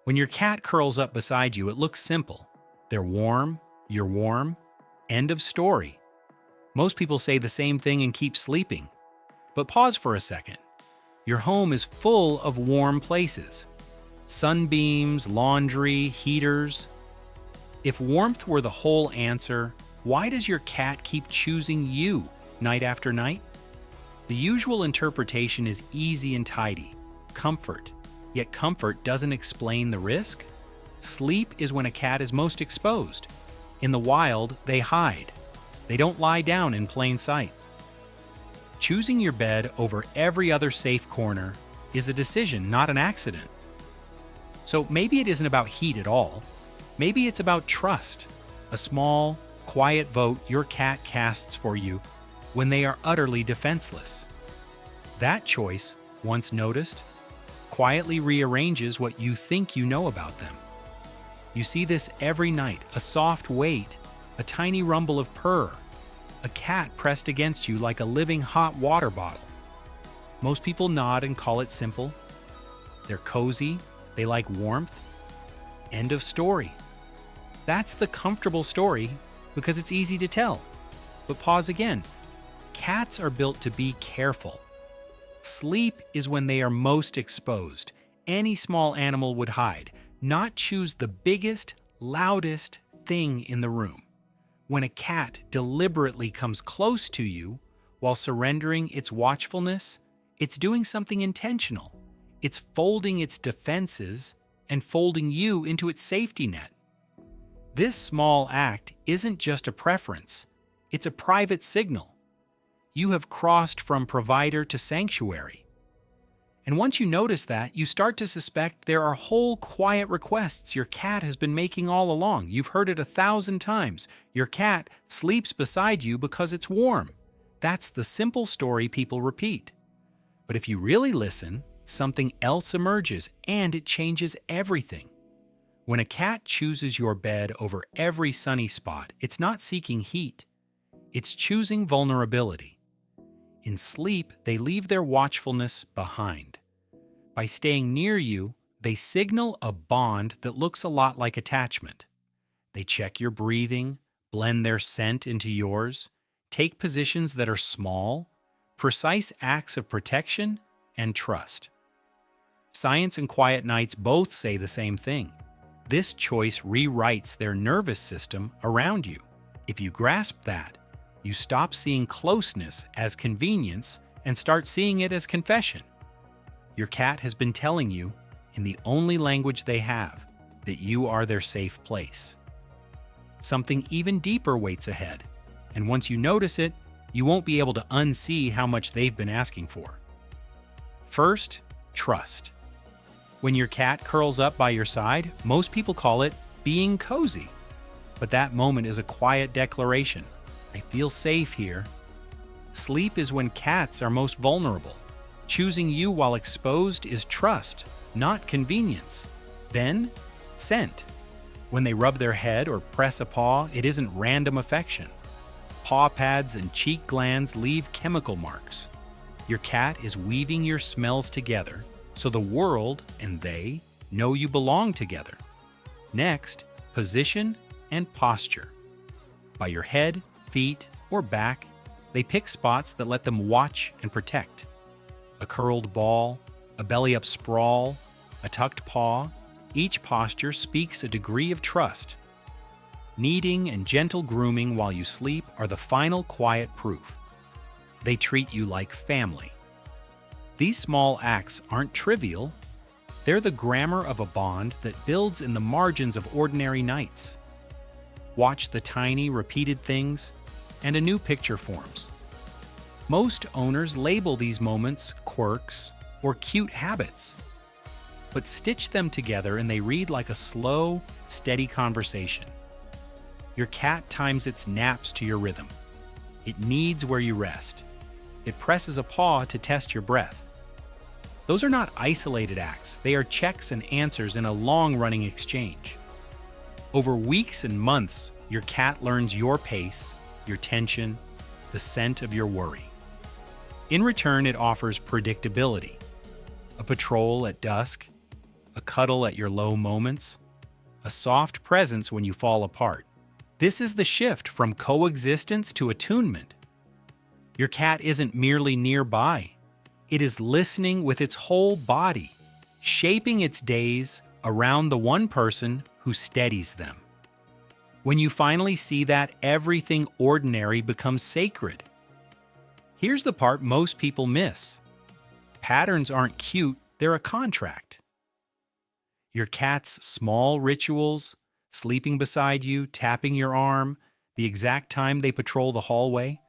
When your cat curls up beside you, it looks simple. They're warm, you're warm, end of story. Most people say the same thing and keep sleeping. But pause for a second. Your home is full of warm places. Sunbeams, laundry, heaters. If warmth were the whole answer, why does your cat keep choosing you night after night? The usual interpretation is easy and tidy, comfort. Yet comfort doesn't explain the risk. Sleep is when a cat is most exposed. In the wild, they hide. They don't lie down in plain sight. Choosing your bed over every other safe corner is a decision, not an accident. So maybe it isn't about heat at all. Maybe it's about trust, a small, quiet vote your cat casts for you when they are utterly defenseless. That choice, once noticed, quietly rearranges what you think you know about them. You see this every night, a soft weight, a tiny rumble of purr, a cat pressed against you like a living hot water bottle. Most people nod and call it simple. They're cozy, they like warmth. End of story. That's the comfortable story because it's easy to tell. But pause again. Cats are built to be careful. Sleep is when they are most exposed. Any small animal would hide, not choose the biggest, loudest thing in the room. When a cat deliberately comes close to you while surrendering its watchfulness, it's doing something intentional. It's folding its defenses and folding you into its safety net. This small act isn't just a preference, it's a private signal. You have crossed from provider to sanctuary. And once you notice that, you start to suspect there are whole quiet requests your cat has been making all along. You've heard it 1,000 times. Your cat sleeps beside you because it's warm. That's the simple story people repeat. But if you really listen, something else emerges, and it changes everything. When a cat chooses your bed over every sunny spot, it's not seeking heat. It's choosing vulnerability. In sleep, they leave their watchfulness behind. By staying near you, they signal a bond that looks a lot like attachment. They check your breathing, blend their scent into yours, take positions that are small, precise acts of protection and trust. Science and Quiet Nights both say the same thing. This choice rewrites their nervous system around you. If you grasp that, you stop seeing closeness as convenience and start seeing it as confession. Your cat has been telling you, in the only language they have, that you are their safe place. Something even deeper waits ahead, and once you notice it, you won't be able to unsee how much they've been asking for. First, trust. When your cat curls up by your side, most people call it being cozy. But that moment is a quiet declaration. I feel safe here. Sleep is when cats are most vulnerable. Choosing you while exposed is trust, not convenience. Then, scent. When they rub their head or press a paw, it isn't random affection. Paw pads and cheek glands leave chemical marks. Your cat is weaving your smells together, so the world and they know you belong together. Next, position and posture. By your head, feet, or back, they pick spots that let them watch and protect. A curled ball, a belly-up sprawl, a tucked paw, each posture speaks a degree of trust. Kneading and gentle grooming while you sleep are the final quiet proof. They treat you like family. These small acts aren't trivial. They're the grammar of a bond that builds in the margins of ordinary nights. Watch the tiny, repeated things, and a new picture forms. Most owners label these moments quirks or cute habits, but stitch them together and they read like a slow, steady conversation. Your cat times its naps to your rhythm. It kneads where you rest. It presses a paw to test your breath. Those are not isolated acts. They are checks and answers in a long-running exchange. Over weeks and months, your cat learns your pace, your tension, the scent of your worry. In return, it offers predictability. A patrol at dusk, a cuddle at your low moments, a soft presence when you fall apart. This is the shift from coexistence to attunement. Your cat isn't merely nearby. It is listening with its whole body, shaping its days around the one person who steadies them. When you finally see that, everything ordinary becomes sacred. Here's the part most people miss. Patterns aren't cute, they're a contract. Your cat's small rituals, sleeping beside you, tapping your arm, the exact time they patrol the hallway,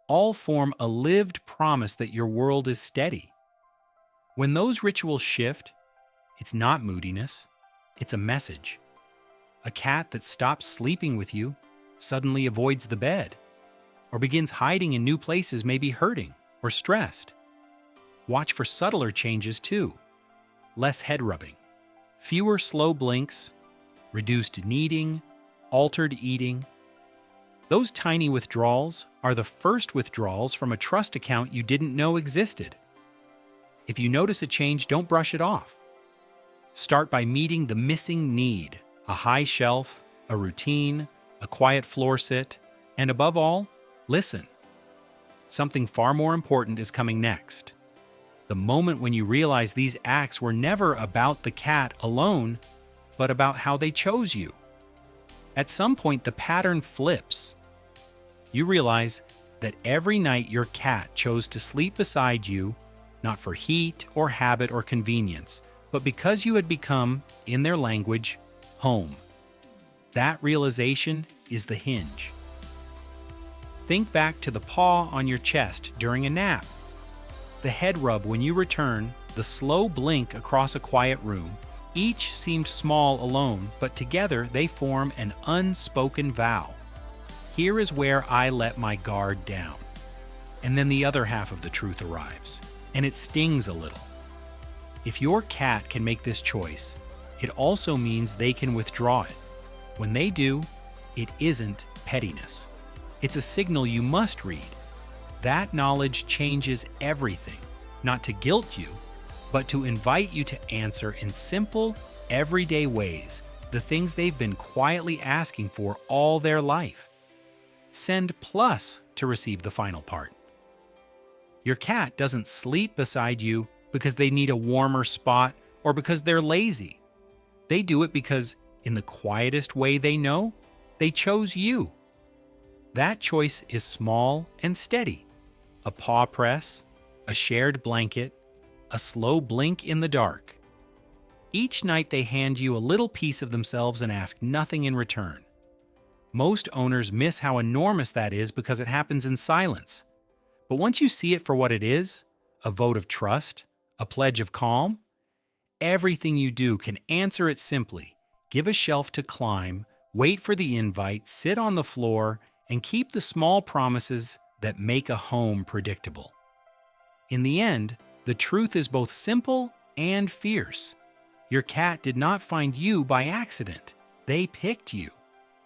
all form a lived promise that your world is steady. When those rituals shift, it's not moodiness, it's a message. A cat that stops sleeping with you suddenly avoids the bed, or begins hiding in new places may be hurting or stressed. Watch for subtler changes too. Less head rubbing, fewer slow blinks, reduced kneading, altered eating. Those tiny withdrawals are the first withdrawals from a trust account you didn't know existed. If you notice a change, don't brush it off. Start by meeting the missing need: a high shelf, a routine, a quiet floor sit, and above all, listen. Something far more important is coming next. The moment when you realize these acts were never about the cat alone, but about how they chose you. At some point, the pattern flips. You realize that every night your cat chose to sleep beside you, not for heat or habit or convenience, but because you had become, in their language, home. That realization is the hinge. Think back to the paw on your chest during a nap, the head rub when you return, the slow blink across a quiet room. Each seemed small alone, but together they form an unspoken vow. Here is where I let my guard down. And then the other half of the truth arrives, and it stings a little. If your cat can make this choice, it also means they can withdraw it. When they do, it isn't pettiness. It's a signal you must read. That knowledge changes everything, not to guilt you, but to invite you to answer in simple, everyday ways the things they've been quietly asking for all their life. Send plus to receive the final part. Your cat doesn't sleep beside you because they need a warmer spot or because they're lazy. They do it because, in the quietest way they know, they chose you. That choice is small and steady. A paw press, a shared blanket, a slow blink in the dark. Each night they hand you a little piece of themselves and ask nothing in return. Most owners miss how enormous that is because it happens in silence. But once you see it for what it is, a vote of trust, a pledge of calm, everything you do can answer it simply. Give a shelf to climb, wait for the invite, sit on the floor, and keep the small promises that make a home predictable. In the end, the truth is both simple and fierce. Your cat did not find you by accident. They picked you.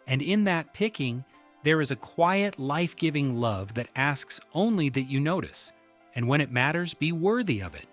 And in that picking, there is a quiet, life-giving love that asks only that you notice, and when it matters, be worthy of it.